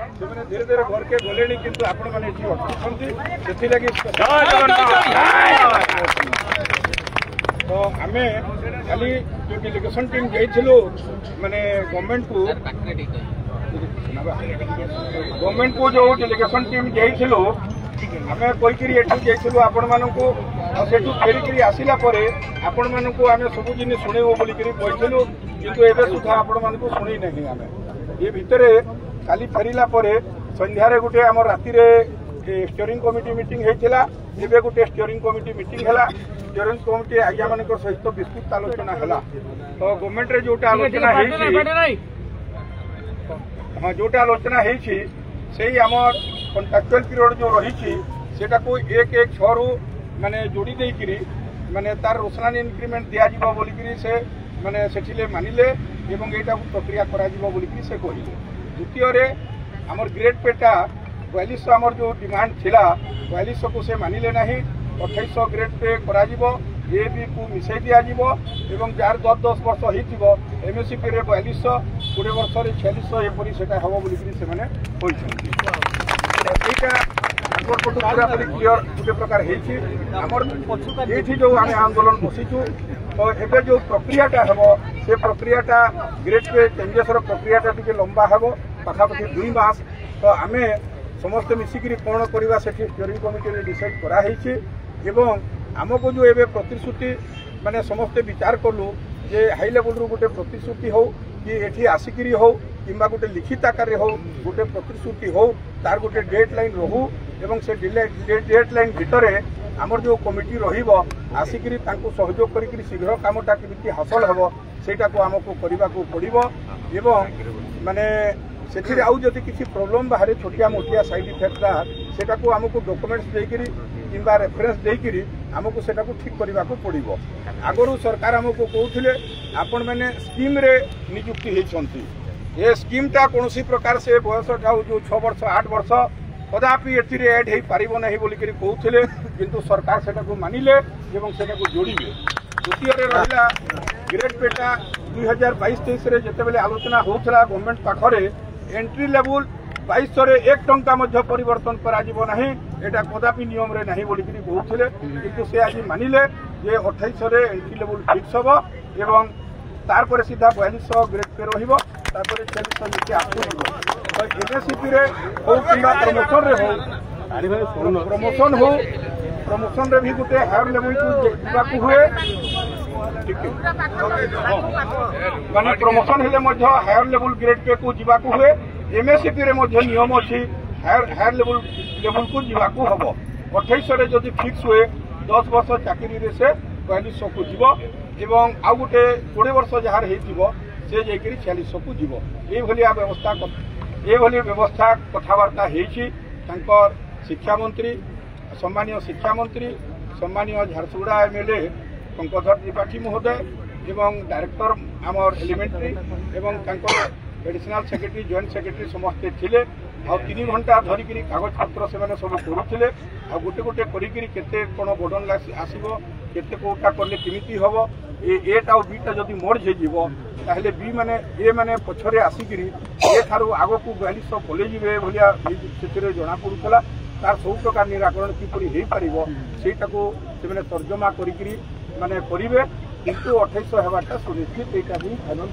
से धीरे धीरे घर के गले किंतु आपण मैंने तो आम खाली जो डेलीगेशन टीम जाइलु माने गवर्नमेंट को जो डेलीगेशन टीम जाइलु आम कहीकि आपण मानू सेठू फेरिकी आसला आपण मानू आम सब जिन शुणु बोलिक कहलु किंतु एवं सुधा आपण मानू शुणी नहीं आम ये भितर काली फेरला संध्यारे गोटे आम राति स्टीयरिंग कमिटी मीटिंग होता एवं गोटे स्टीयरिंग कमिटी मीटिंग है स्टीयरिंग कमिटी आज्ञा मान सहित विस्तृत आलोचना है तो गवर्नमेंट जोटा आलोचना हाँ जोटा आलोचना से आम कंट्राक्चुअल पीरियड जो रही सेटा को 1/1/6 रु माने जोड़ी देकरी माने तार रोशनानी इंक्रीमेंट दिया बोलिकी से माने सेठिले मानिले एवं एटा प्रक्रिया करा बोलिकी से कहले। द्वितीय आमर ग्रेड पेटा 4200 आमर जो डिमांड थिला 4200 को से मानिले नहीं 2800 ग्रेड पे करा ए बी को मिसई दिज्व एवं जार 10 वर्ष हो एमएससीपी 4200 20 वर्ष 4600 एपरी से हम बोलिकी से पूरापूरी क्लीयर गोटे प्रकार होमर जो आम आंदोलन बसीचु तो एवं जो प्रक्रियाटा हम से प्रक्रियाटा ग्रेड पे चेंजेस प्रक्रियाटा टी लंबा हम पाखापाखि 2 मास तो आम समस्त मिसिकी कौन करवा से स्टीयरिंग कमिटी डिसाइड कराई एवं आमको जो एवं प्रतिश्रुति माने समस्ते विचार कलु जे हाई लेवल रु गोटे प्रतिश्रुति हो कि एठी आसिकी हो कि गोटे लिखित आकार हो गोटे प्रतिश्रुति हो तार गोटे डेट लाइन रहू एवं से डेट लाइन भितर आमर जो कमिटी रहिबो आसिकी सहयोग करी शीघ्र कामटा केमिति हासिल हेबो सेटा को आमको करने को पड़ो एवं माने से आउ जदि किसी प्रोब्लेम बाहर छोटिया मोटिया साइड इफेक्टा सेटा को आमको डॉक्यूमेंट्स देकरी किंबा रेफरेंस देकरी आमको सेटा को ठीक करने को पड़ो। आगरू सरकार आमको कहते आपण मैंने स्कीम रे नियुक्ति होती ये स्कीमटा कौन प्रकार से बयसटा जो 6 वर्ष 8 वर्ष कदापि एड हो पार ना बोलिक कहते किंतु सरकार सेटा को मानिले एवं सेटा को जोड़े। द्वितीय रहा ग्रेड पेटा 2022-23 जिते आलोचना होता गवर्नमेंट पाखरे एंट्री लेवल 2200 1 टंका परिवर्तन करा कदापि नियम रे नहीं बोलिक कहते किंतु से आज मानिले जे 2800 एंट्री लेवल फिक्स हम एवं तार सीधा 4200 ग्रेड पे रही 4600 नीचे आसो तो एमएससीपी हो कि प्रमोशन रे भी गोटे हायर लेवल को जावाक हुए माने प्रमोशन हेले हायर लेवल ग्रेड पे को जावाक हुए एमएससीपी रे नियम अच्छी हायर लेवल को जावाक हम 2800 जदि फिक्स हुए 10 वर्ष चाकरी से 4200 को जीव एवं आउ गोटे 20 वर्ष जार हो से जाकि 4600 को जीव ये व्यवस्था कथबार्ता होकर शिक्षा मंत्री सम्मानीय शिक्षा मंत्री सम्मानीय झारसुगुड़ा एमएलए पंकधर त्रिपाठी महोदय एवं डायरेक्टर आमर एलिमेंट्री एवं एडिशनल सेक्रेटरी जॉइंट सेक्रेटरी समस्ते थिले आ 3 घंटा धरिक कागज पत्र से सब करुले आ गोटे गोटे करते कौन बर्डन आसो केते कोटा कले केमिति हबो एटा और बीटा जदि मर्ज हो ताहले बी माने ए माने पछरे आसिकी ए थारु आगो को 4200 पलैजे भाया से जना पड़ूला तार सब प्रकार निराकरण किपरि हो पारिबो सेटा को से तर्जमा करी माने करिवे किंतु 2800 हेबाटा सुनिश्चित एटा भी फाइनल।